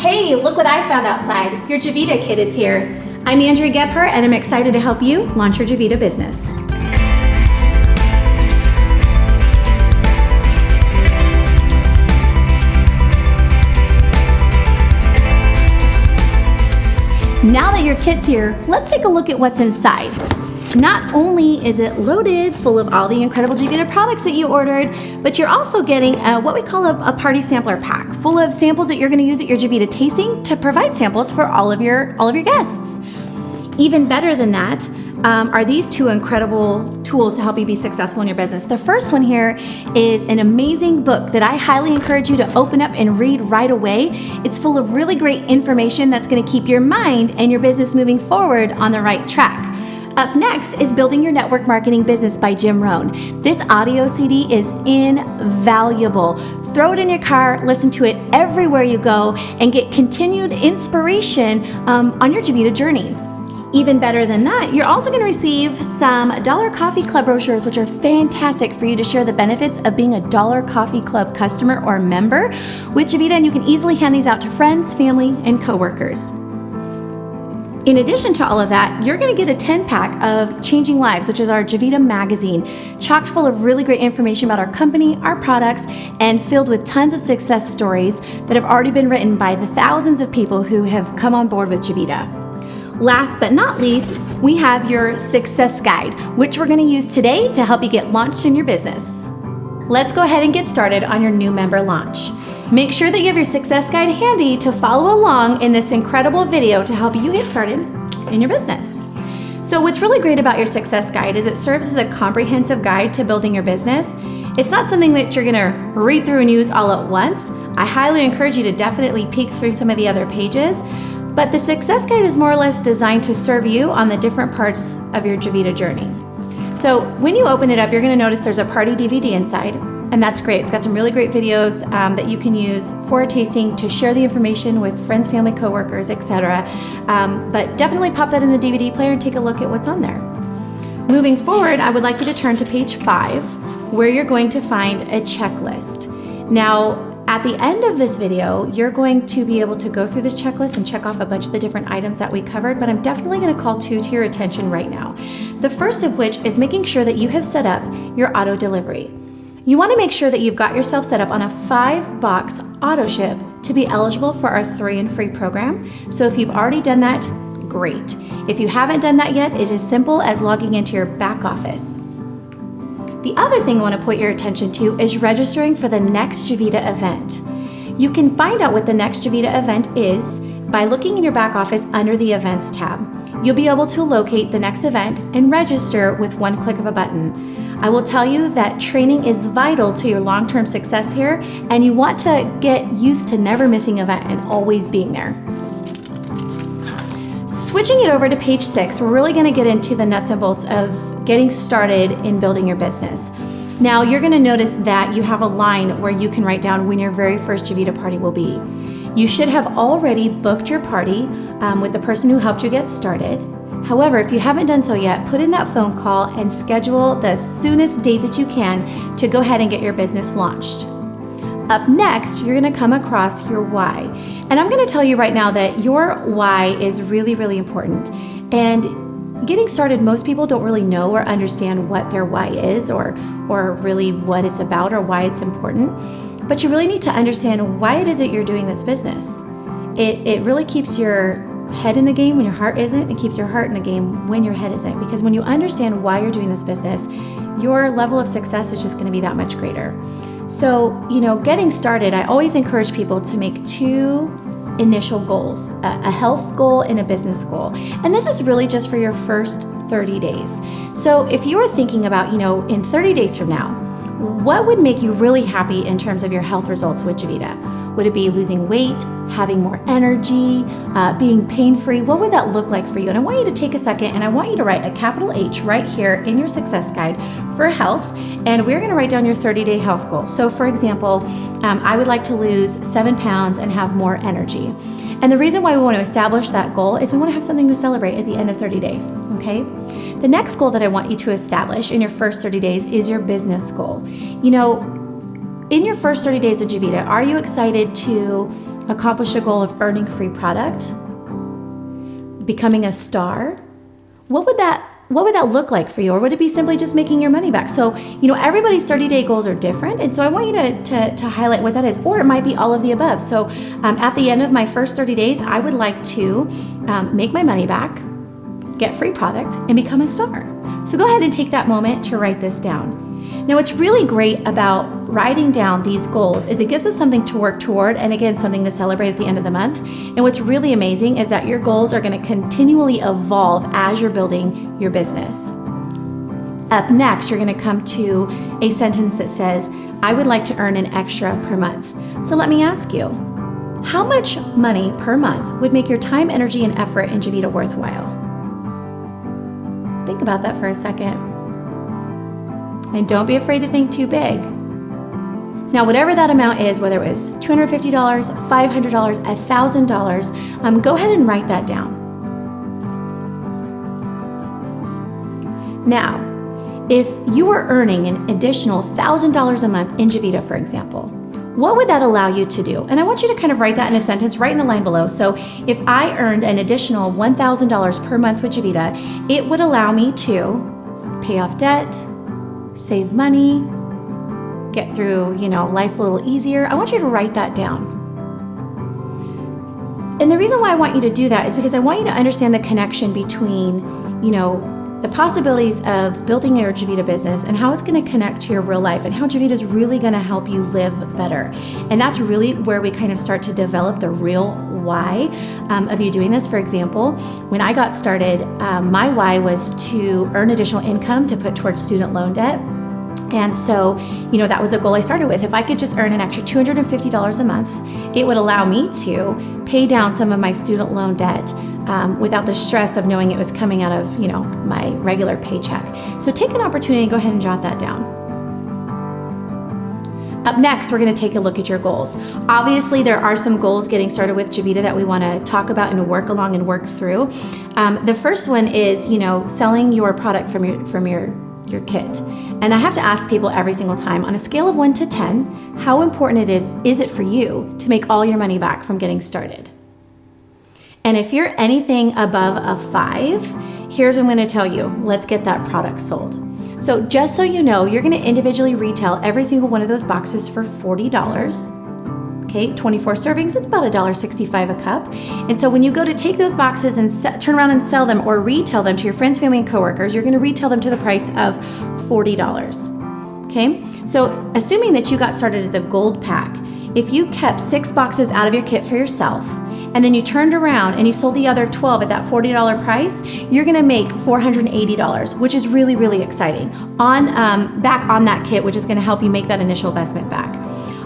Hey, look what I found outside. Your Javita kit is here. I'm Andrea Gebhardt, and I'm excited to help you launch your Javita business. Now that your kit's here, let's take a look at what's inside. Not only is it loaded full of all the incredible Javita products that you ordered, but you're also getting what we call a party sampler pack, full of samples that you're going to use at your Javita tasting to provide samples for all of your guests. Even better than that are these two incredible tools to help you be successful in your business. The first one here is an amazing book that I highly encourage you to open up and read right away. It's full of really great information that's going to keep your mind and your business moving forward on the right track. Up next is Building Your Network Marketing Business by Jim Rohn. This audio CD is invaluable. Throw it in your car, listen to it everywhere you go, and get continued inspiration on your Javita journey. Even better than that, you're also going to receive some Dollar Coffee Club brochures, which are fantastic for you to share the benefits of being a Dollar Coffee Club customer or member with Javita, and you can easily hand these out to friends, family, and coworkers. In addition to all of that, you're going to get a 10-pack of Changing Lives, which is our Javita magazine, chock full of really great information about our company, our products, and filled with tons of success stories that have already been written by the thousands of people who have come on board with Javita. Last but not least, we have your Success Guide, which we're going to use today to help you get launched in your business. Let's go ahead and get started on your new member launch. Make sure that you have your Success Guide handy to follow along in this incredible video to help you get started in your business. So what's really great about your Success Guide is it serves as a comprehensive guide to building your business. It's not something that you're gonna read through and use all at once. I highly encourage you to definitely peek through some of the other pages, but the Success Guide is more or less designed to serve you on the different parts of your Javita journey. So when you open it up, you're gonna notice there's a party DVD inside. And that's great. It's got some really great videos that you can use for a tasting to share the information with friends, family, coworkers, etc. But definitely pop that in the DVD player and take a look at what's on there. Moving forward, I would like you to turn to page 5, where you're going to find a checklist. Now, at the end of this video, you're going to be able to go through this checklist and check off a bunch of the different items that we covered, but I'm definitely going to call 2 to your attention right now. The first of which is making sure that you have set up your auto delivery. You want to make sure that you've got yourself set up on a 5-box auto ship to be eligible for our 3 and free program. So if you've already done that, great. If you haven't done that yet, it is simple as logging into your back office. The other thing I want to point your attention to is registering for the next Javita event. You can find out what the next Javita event is by looking in your back office under the Events tab. You'll be able to locate the next event and register with one click of a button. I will tell you that training is vital to your long-term success here, and you want to get used to never missing an event and always being there. Switching it over to page 6, we're really going to get into the nuts and bolts of getting started in building your business. Now, you're going to notice that you have a line where you can write down when your very first Javita party will be. You should have already booked your party with the person who helped you get started. However, if you haven't done so yet, put in that phone call and schedule the soonest date that you can to go ahead and get your business launched. Up next, you're going to come across your why. And I'm going to tell you right now that your why is really, really important. And getting started, most people don't really know or understand what their why is or really what it's about or why it's important. But you really need to understand why it is that you're doing this business. It really keeps your head in the game when your heart isn't. It keeps your heart in the game when your head isn't. Because when you understand why you're doing this business, your level of success is just going to be that much greater. So, getting started, I always encourage people to make 2 initial goals, a health goal and a business goal. And this is really just for your first 30 days. So if you were thinking about, in 30 days from now, what would make you really happy in terms of your health results with Javita? Would it be losing weight, having more energy, being pain-free? What would that look like for you? And I want you to take a second and I want you to write a capital H right here in your Success Guide for health. And we're going to write down your 30-day health goal. So for example, I would like to lose 7 pounds and have more energy. And the reason why we want to establish that goal is we want to have something to celebrate at the end of 30 days, okay? The next goal that I want you to establish in your first 30 days is your business goal. In your first 30 days with Javita, are you excited to accomplish a goal of earning free product, becoming a star, what would that look like for you? Or would it be simply just making your money back? So, everybody's 30-day goals are different. And so I want you to highlight what that is. Or it might be all of the above. So at the end of my first 30 days, I would like to make my money back, get free product, and become a star. So go ahead and take that moment to write this down. Now, what's really great about writing down these goals is it gives us something to work toward, and again, something to celebrate at the end of the month. And what's really amazing is that your goals are going to continually evolve as you're building your business. Up next, you're going to come to a sentence that says, I would like to earn an extra per month. So let me ask you, how much money per month would make your time, energy, and effort in Javita worthwhile? Think about that for a second. And don't be afraid to think too big. Now, whatever that amount is, whether it was $250, $500, $1,000, go ahead and write that down. Now, if you were earning an additional $1,000 a month in Javita, for example, what would that allow you to do? And I want you to kind of write that in a sentence right in the line below. So if I earned an additional $1,000 per month with Javita, it would allow me to pay off debt, save money, get through, life a little easier. I want you to write that down. And the reason why I want you to do that is because I want you to understand the connection between, the possibilities of building your Javita business and how it's going to connect to your real life and how Javita is really going to help you live better. And that's really where we kind of start to develop the real why of you doing this. For example, when I got started, my why was to earn additional income to put towards student loan debt. And so, that was a goal I started with. If I could just earn an extra $250 a month, it would allow me to pay down some of my student loan debt without the stress of knowing it was coming out of, my regular paycheck. So take an opportunity and go ahead and jot that down. Up next, we're going to take a look at your goals. Obviously, there are some goals getting started with Javita that we want to talk about and work along and work through. The first one is, selling your product from your kit. And I have to ask people every single time, on a scale of 1 to 10, how important is it for you to make all your money back from getting started? And if you're anything above a 5, here's what I'm going to tell you. Let's get that product sold. So just so you know, you're going to individually retail every single one of those boxes for $40. Okay, 24 servings, it's about $1.65 a cup. And so when you go to take those boxes and turn around and sell them or retail them to your friends, family, and coworkers, you're going to retail them to the price of $40. Okay, so assuming that you got started at the gold pack, if you kept 6 boxes out of your kit for yourself, and then you turned around and you sold the other 12 at that $40 price, you're gonna make $480, which is really, really exciting, back on that kit, which is gonna help you make that initial investment back.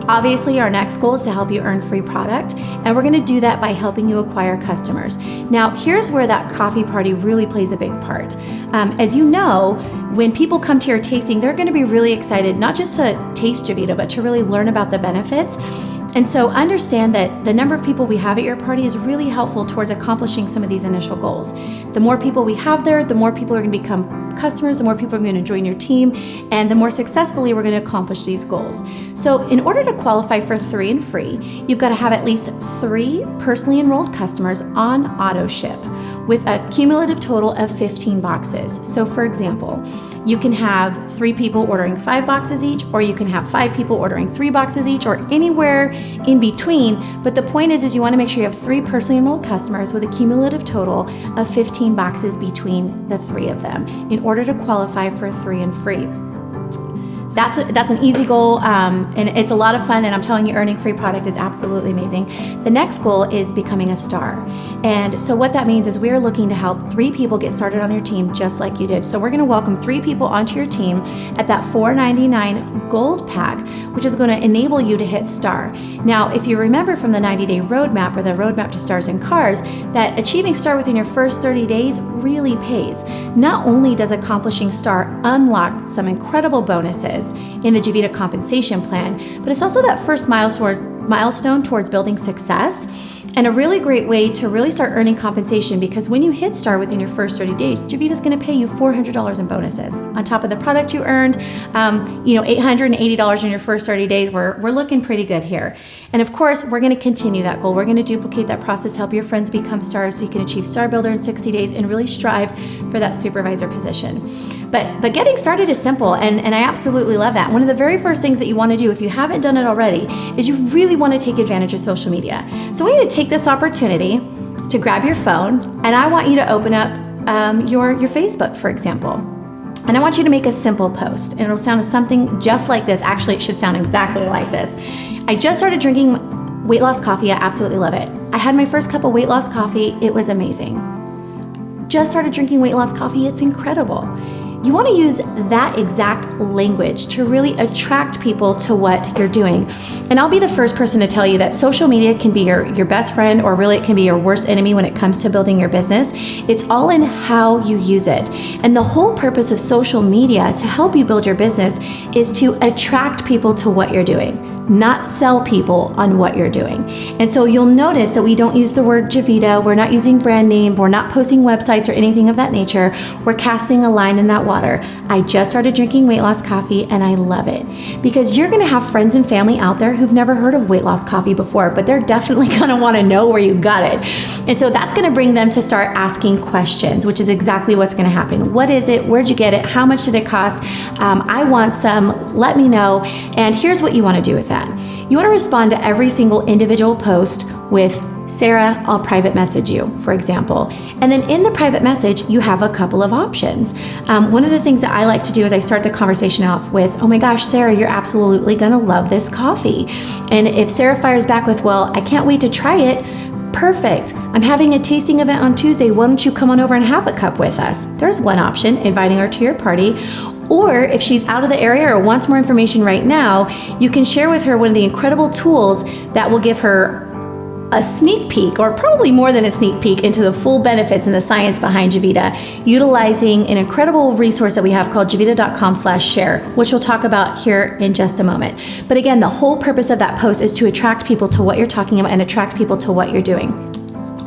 Obviously, our next goal is to help you earn free product, and we're going to do that by helping you acquire customers. Now, here's where that coffee party really plays a big part. As you know, when people come to your tasting, they're going to be really excited, not just to taste Javita, but to really learn about the benefits. And so understand that the number of people we have at your party is really helpful towards accomplishing some of these initial goals. The more people we have there, the more people are going to become customers, the more people are going to join your team, and the more successfully we're going to accomplish these goals. So in order to qualify for 3 and free, you've got to have at least 3 personally enrolled customers on auto ship with a cumulative total of 15 boxes. So for example, you can have 3 people ordering 5 boxes each, or you can have 5 people ordering 3 boxes each, or anywhere in between. But the point is you want to make sure you have 3 personally enrolled customers with a cumulative total of 15 boxes between the 3 of them in order to qualify for 3 and free. That's an easy goal, and it's a lot of fun, and I'm telling you, earning free product is absolutely amazing. The next goal is becoming a star. And so what that means is we're looking to help 3 people get started on your team just like you did. So we're going to welcome 3 people onto your team at that $4.99 gold pack, which is going to enable you to hit star. Now, if you remember from the 90-day roadmap or the roadmap to stars in cars, that achieving star within your first 30 days really pays. Not only does accomplishing star unlock some incredible bonuses in the Javita compensation plan, but it's also that first milestone towards building success, and a really great way to really start earning compensation, because when you hit star within your first 30 days, Javita's going to pay you $400 in bonuses on top of the product you earned. $880 in your first 30 days. We're looking pretty good here. And of course, we're going to continue that goal. We're going to duplicate that process, help your friends become stars so you can achieve Star Builder in 60 days and really strive for that supervisor position. But getting started is simple, and I absolutely love that. One of the very first things that you want to do, if you haven't done it already, is you really want to take advantage of social media. So I want you to take this opportunity to grab your phone, and I want you to open up your Facebook, for example. And I want you to make a simple post, and it'll sound something just like this. Actually, it should sound exactly like this. I just started drinking weight loss coffee. I absolutely love it. I had my first cup of weight loss coffee. It was amazing. Just started drinking weight loss coffee. It's incredible. You want to use that exact language to really attract people to what you're doing. And I'll be the first person to tell you that social media can be your best friend, or really it can be your worst enemy when it comes to building your business. It's all in how you use it. And the whole purpose of social media to help you build your business is to attract people to what you're doing, not sell people on what you're doing. And so you'll notice that we don't use the word Javita, we're not using brand name, we're not posting websites or anything of that nature. We're casting a line in that water. I just started drinking weight loss coffee and I love it, because you're gonna have friends and family out there who've never heard of weight loss coffee before, but they're definitely gonna wanna know where you got it. And so that's gonna bring them to start asking questions, which is exactly what's gonna happen. What is it? Where'd you get it? How much did it cost? I want some, let me know. And here's what you wanna do with that. You want to respond to every single individual post with, Sarah, I'll private message you, for example. And then in the private message, you have a couple of options. One of the things that I like to do is I start the conversation off with, oh my gosh, Sarah, you're absolutely gonna love this coffee. And if Sarah fires back with, well, I can't wait to try it, perfect. I'm having a tasting event on Tuesday. Why don't you come on over and have a cup with us? There's one option, inviting her to your party. Or if she's out of the area or wants more information right now, you can share with her one of the incredible tools that will give her a sneak peek, or probably more than a sneak peek, into the full benefits and the science behind Javita, utilizing an incredible resource that we have called javita.com/share, which we'll talk about here in just a moment. But again, the whole purpose of that post is to attract people to what you're talking about and attract people to what you're doing.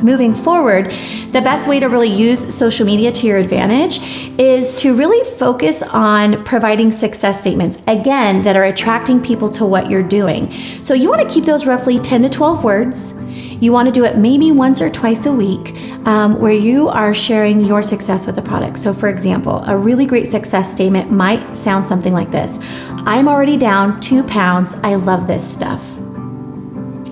Moving forward, the best way to really use social media to your advantage is to really focus on providing success statements, again, that are attracting people to what you're doing. So you want to keep those roughly 10 to 12 words. You want to do it maybe once or twice a week, where you are sharing your success with the product. So for example, a really great success statement might sound something like this. I'm already down 2 pounds. I love this stuff.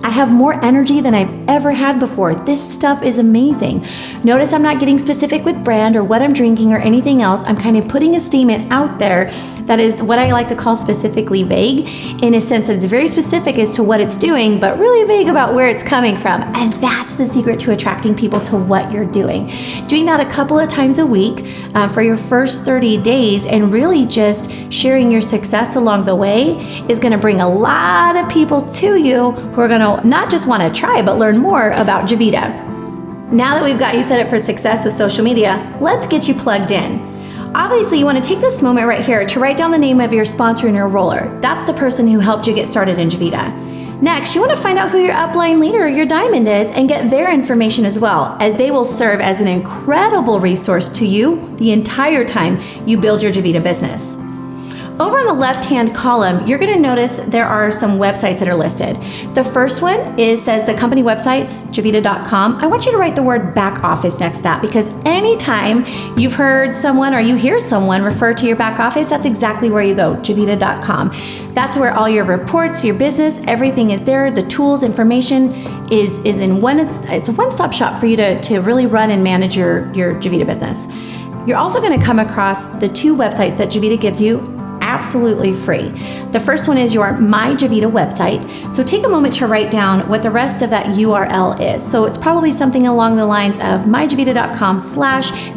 I have more energy than I've ever had before. This stuff is amazing. Notice I'm not getting specific with brand or what I'm drinking or anything else. I'm kind of putting a statement out there that is what I like to call specifically vague, in a sense that it's very specific as to what it's doing, but really vague about where it's coming from. And that's the secret to attracting people to what you're doing. Doing that a couple of times a week for your first 30 days and really just sharing your success along the way is gonna bring a lot of people to you who are gonna not just wanna try, but learn more about Javita. Now that we've got you set up for success with social media, let's get you plugged in. Obviously, you want to take this moment right here to write down the name of your sponsor and your enroller. That's the person who helped you get started in Javita. Next, you want to find out who your upline leader or your diamond is and get their information as well, as they will serve as an incredible resource to you the entire time you build your Javita business. Over on the left-hand column, you're going to notice there are some websites that are listed. The first one says the company websites, javita.com. I want you to write the word back office next to that, because anytime you've heard someone or you hear someone refer to your back office, that's exactly where you go, javita.com. That's where all your reports, your business, everything is there. The tools, information is in one. It's a one-stop shop for you to really run and manage your Javita business. You're also going to come across the 2 websites that Javita gives you absolutely free. The first one is your My Javita website. So take a moment to write down what the rest of that URL is. So it's probably something along the lines of myjavita.com/,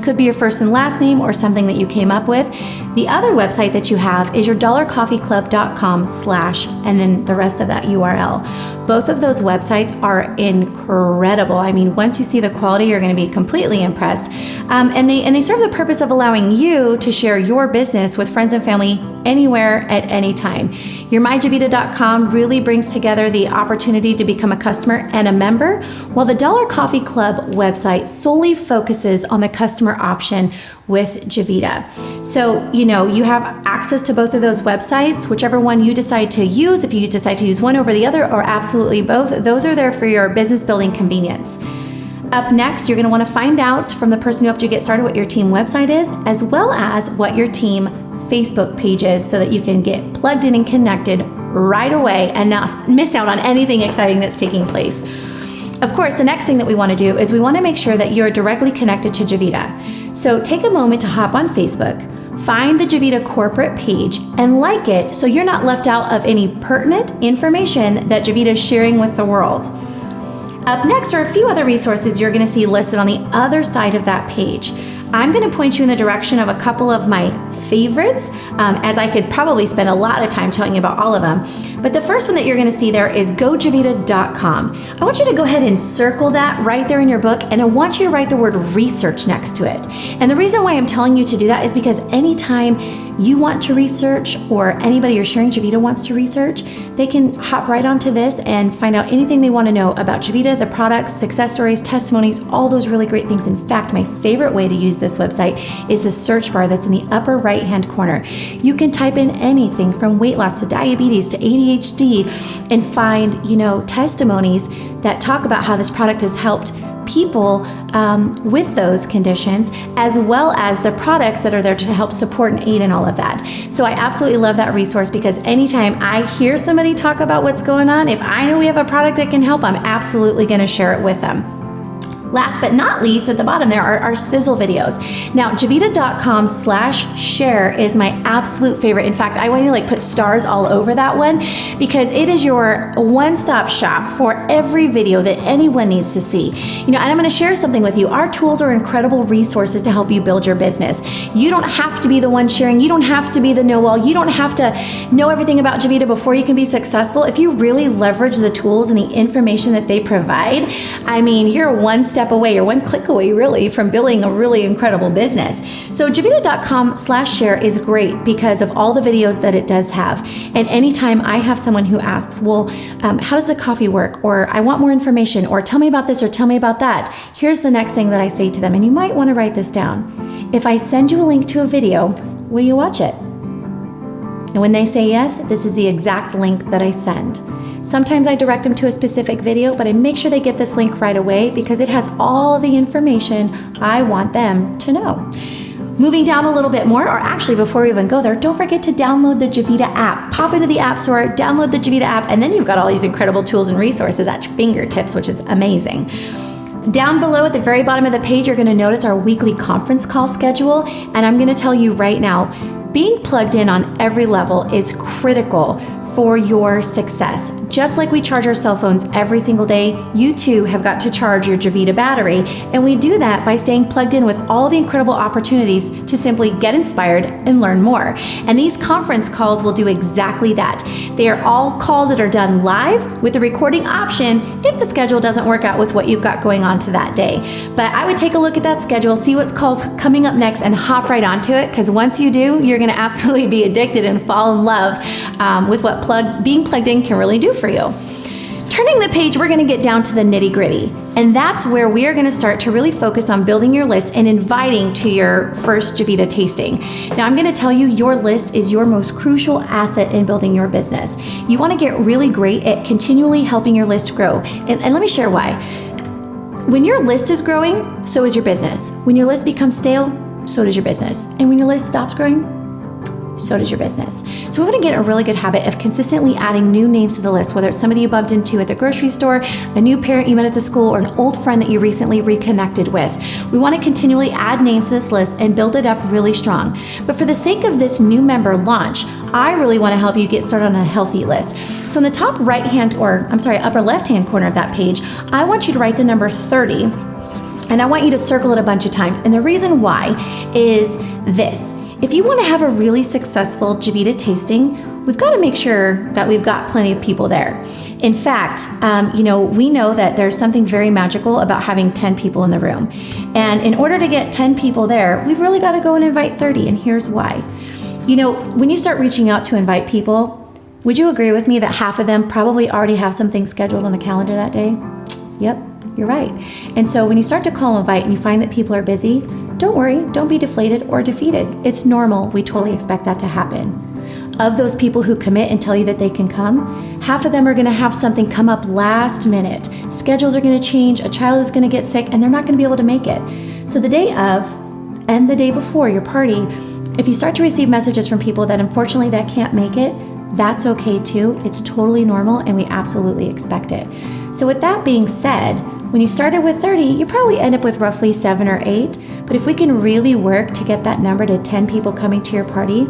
could be your first and last name or something that you came up with. The other website that you have is your dollarcoffeeclub.com/, and then the rest of that URL. Both of those websites are incredible. I mean, once you see the quality, you're going to be completely impressed. And they serve the purpose of allowing you to share your business with friends and family anywhere at any time. Your myjavita.com really brings together the opportunity to become a customer and a member, while the Dollar Coffee Club website solely focuses on the customer option with Javita. So, you have access to both of those websites, whichever one you decide to use. If you decide to use one over the other, or absolutely both, those are there for your business building convenience. Up next, you're going to want to find out from the person who helped you get started what your team website is, as well as what your team Facebook page is, so that you can get plugged in and connected right away and not miss out on anything exciting that's taking place. Of course, the next thing that we want to do is we want to make sure that you're directly connected to Javita. So take a moment to hop on Facebook, find the Javita corporate page, and like it so you're not left out of any pertinent information that Javita is sharing with the world. Up next are a few other resources you're going to see listed on the other side of that page. I'm going to point you in the direction of a couple of my favorites, as I could probably spend a lot of time telling you about all of them. But the first one that you're going to see there is gojavita.com. I want you to go ahead and circle that right there in your book, and I want you to write the word research next to it. And the reason why I'm telling you to do that is because anytime you want to research, or anybody you're sharing Javita wants to research, they can hop right onto this and find out anything they want to know about Javita, the products, success stories, testimonies, all those really great things. In fact, my favorite way to use this website is the search bar that's in the upper right-hand corner. You can type in anything from weight loss to diabetes to ADHD and find, testimonies that talk about how this product has helped people with those conditions, as well as the products that are there to help support and aid in all of that. So I absolutely love that resource, because anytime I hear somebody talk about what's going on, if I know we have a product that can help, I'm absolutely going to share it with them. Last but not least, at the bottom there are our Sizzle videos. Now, javita.com/share is my absolute favorite. In fact, I want you to put stars all over that one, because it is your one-stop shop for every video that anyone needs to see. And I'm going to share something with you. Our tools are incredible resources to help you build your business. You don't have to be the one sharing. You don't have to be the know-all. You don't have to know everything about Javita before you can be successful. If you really leverage the tools and the information that they provide, you're one step away, or one click away really, from building a really incredible business. So javita.com/share is great because of all the videos that it does have. And anytime I have someone who asks, well, how does a coffee work? Or I want more information, or tell me about this, or tell me about that. Here's the next thing that I say to them, and you might want to write this down. If I send you a link to a video, will you watch it? And when they say yes, this is the exact link that I send. Sometimes I direct them to a specific video, but I make sure they get this link right away, because it has all the information I want them to know. Moving down a little bit more, or actually before we even go there, don't forget to download the Javita app. Pop into the App Store, download the Javita app, and then you've got all these incredible tools and resources at your fingertips, which is amazing. Down below at the very bottom of the page, you're going to notice our weekly conference call schedule, and I'm going to tell you right now, being plugged in on every level is critical for your success. Just like we charge our cell phones every single day, you too have got to charge your Javita battery, and we do that by staying plugged in with all the incredible opportunities to simply get inspired and learn more. And these conference calls will do exactly that. They are all calls that are done live with a recording option if the schedule doesn't work out with what you've got going on to that day. But I would take a look at that schedule, see what's calls coming up next, and hop right onto it, because once you do, you're going to absolutely be addicted and fall in love with what being plugged in can really do for you. Turning the page, we're going to get down to the nitty-gritty, and that's where we are going to start to really focus on building your list and inviting to your first Javita tasting. Now, I'm going to tell you, your list is your most crucial asset in building your business. You want to get really great at continually helping your list grow, and let me share why. When your list is growing, so is your business. When your list becomes stale, so does your business. And when your list stops growing, so does your business. So we want to get a really good habit of consistently adding new names to the list, whether it's somebody you bumped into at the grocery store, a new parent you met at the school, or an old friend that you recently reconnected with. We want to continually add names to this list and build it up really strong. But for the sake of this new member launch, I really want to help you get started on a healthy list. So in the top upper left-hand corner of that page, I want you to write the number 30, and I want you to circle it a bunch of times. And the reason why is this. If you want to have a really successful Javita tasting, we've got to make sure that we've got plenty of people there. In fact, we know that there's something very magical about having 10 people in the room. And in order to get 10 people there, we've really got to go and invite 30, and here's why. You know, when you start reaching out to invite people, would you agree with me that half of them probably already have something scheduled on the calendar that day? Yep, you're right. And so when you start to call invite and you find that people are busy, don't worry, don't be deflated or defeated. It's normal. We totally expect that to happen. Of those people who commit and tell you that they can come, half of them are going to have something come up last minute. Schedules are going to change, a child is going to get sick, and they're not going to be able to make it. So the day of and the day before your party, if you start to receive messages from people that unfortunately that can't make it, that's okay too. It's totally normal and we absolutely expect it. So with that being said, when you started with 30, you probably end up with roughly 7 or 8. But if we can really work to get that number to 10 people coming to your party,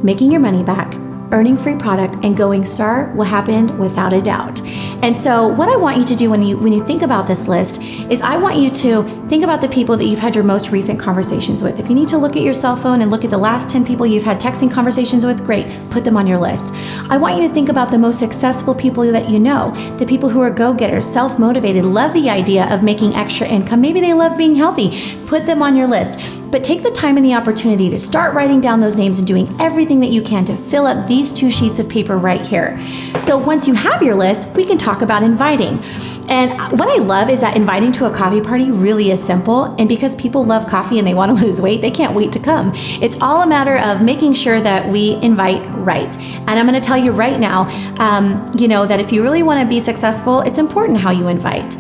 making your money back, earning free product, and going star will happen without a doubt. And so what I want you to do when you think about this list is I want you to think about the people that you've had your most recent conversations with. If you need to look at your cell phone and look at the last 10 people you've had texting conversations with, great, put them on your list. I want you to think about the most successful people that you know, the people who are go-getters, self-motivated, love the idea of making extra income. Maybe they love being healthy. Put them on your list. But take the time and the opportunity to start writing down those names and doing everything that you can to fill up these 2 sheets of paper right here. So once you have your list, we can talk about inviting. And what I love is that inviting to a coffee party really is simple. And because people love coffee and they want to lose weight, they can't wait to come. It's all a matter of making sure that we invite right. And I'm going to tell you right now, that if you really want to be successful, it's important how you invite.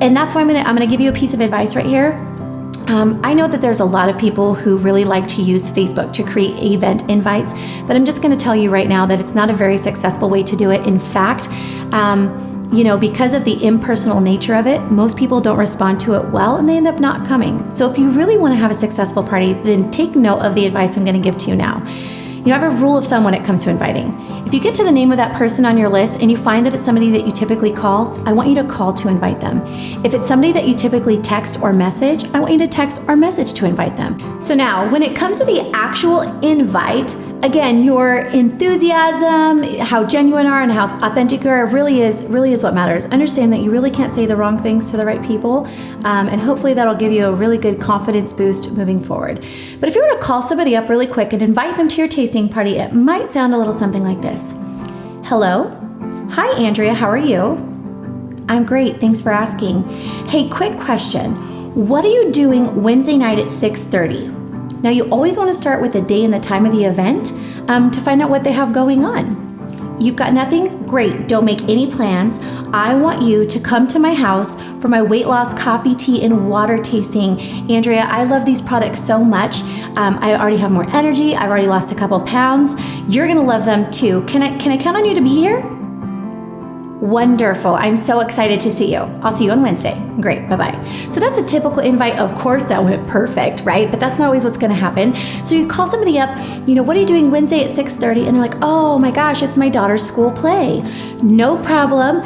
And that's why I'm going to give you a piece of advice right here. I know that there's a lot of people who really like to use Facebook to create event invites, but I'm just going to tell you right now that it's not a very successful way to do it. In fact, because of the impersonal nature of it, most people don't respond to it well and they end up not coming. So if you really want to have a successful party, then take note of the advice I'm going to give to you now. I have a rule of thumb when it comes to inviting. If you get to the name of that person on your list and you find that it's somebody that you typically call, I want you to call to invite them. If it's somebody that you typically text or message, I want you to text or message to invite them. So now, when it comes to the actual invite, again, your enthusiasm, how genuine you are and how authentic you are really is what matters. Understand that you really can't say the wrong things to the right people, and hopefully that'll give you a really good confidence boost moving forward. But if you were to call somebody up really quick and invite them to your tasting party, it might sound a little something like this. Hello? Hi, Andrea, how are you? I'm great, thanks for asking. Hey, quick question. What are you doing Wednesday night at 6:30? Now, you always want to start with the day and the time of the event to find out what they have going on. You've got nothing? Great. Don't make any plans. I want you to come to my house for my weight loss coffee, tea, and water tasting. Andrea, I love these products so much. I already have more energy. I've already lost a couple pounds. You're going to love them too. Can I count on you to be here? Wonderful. I'm so excited to see you. I'll see you on Wednesday. Great. Bye-bye. So that's a typical invite. Of course, that went perfect, right? But that's not always what's going to happen. So you call somebody up, what are you doing Wednesday at 6:30? And they're like, oh my gosh, it's my daughter's school play. No problem.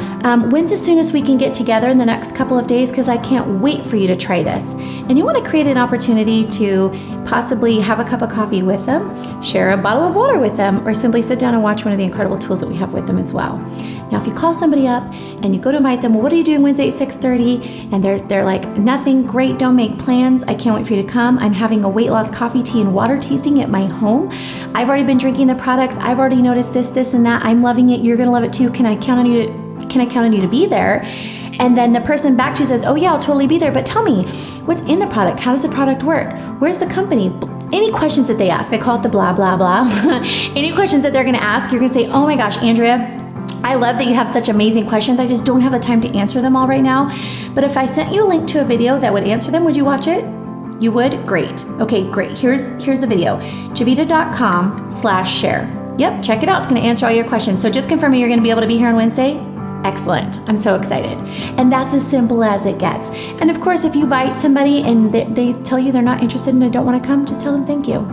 When's as soon as we can get together in the next couple of days? Because I can't wait for you to try this. And you want to create an opportunity to possibly have a cup of coffee with them, share a bottle of water with them, or simply sit down and watch one of the incredible tools that we have with them as well. Now, if you call somebody up and you go to invite them, well, what are you doing Wednesday at 6:30? And they're like, nothing, great, don't make plans. I can't wait for you to come. I'm having a weight loss coffee, tea, and water tasting at my home. I've already been drinking the products. I've already noticed this, and that. I'm loving it. You're gonna love it too. Can I count on you to be there? And then the person back to you says, oh yeah, I'll totally be there. But tell me, what's in the product? How does the product work? Where's the company? Any questions that they ask, I call it the blah, blah, blah. Any questions that they're gonna ask, you're gonna say, oh my gosh, Andrea, I love that you have such amazing questions. I just don't have the time to answer them all right now. But if I sent you a link to a video that would answer them, would you watch it? You would? Great. Okay, great. Here's the video. Javita.com/share. Yep, check it out. It's going to answer all your questions. So just confirming you're going to be able to be here on Wednesday? Excellent. I'm so excited. And that's as simple as it gets. And of course, if you invite somebody and they tell you they're not interested and they don't want to come, just tell them thank you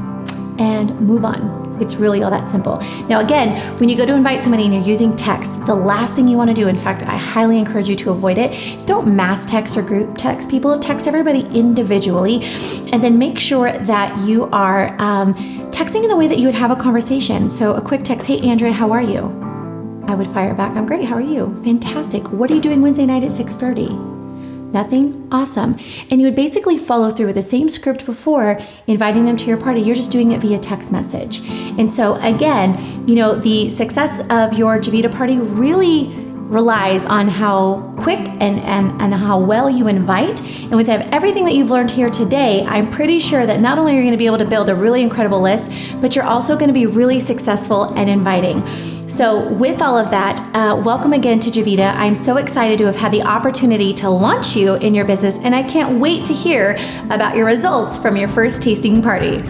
and move on. It's really all that simple. Now, again, when you go to invite somebody and you're using text, the last thing you want to do, in fact, I highly encourage you to avoid it, is don't mass text or group text people. Text everybody individually, and then make sure that you are texting in the way that you would have a conversation. So a quick text, hey, Andrea, how are you? I would fire back, I'm great, how are you? Fantastic. What are you doing Wednesday night at 6:30? Nothing? Awesome. And you would basically follow through with the same script before, inviting them to your party. You're just doing it via text message. And so again, the success of your Javita party really relies on how quick and how well you invite. And with everything that you've learned here today, I'm pretty sure that not only are you going to be able to build a really incredible list, but you're also going to be really successful at inviting. So with all of that, welcome again to Javita. I'm so excited to have had the opportunity to launch you in your business, and I can't wait to hear about your results from your first tasting party.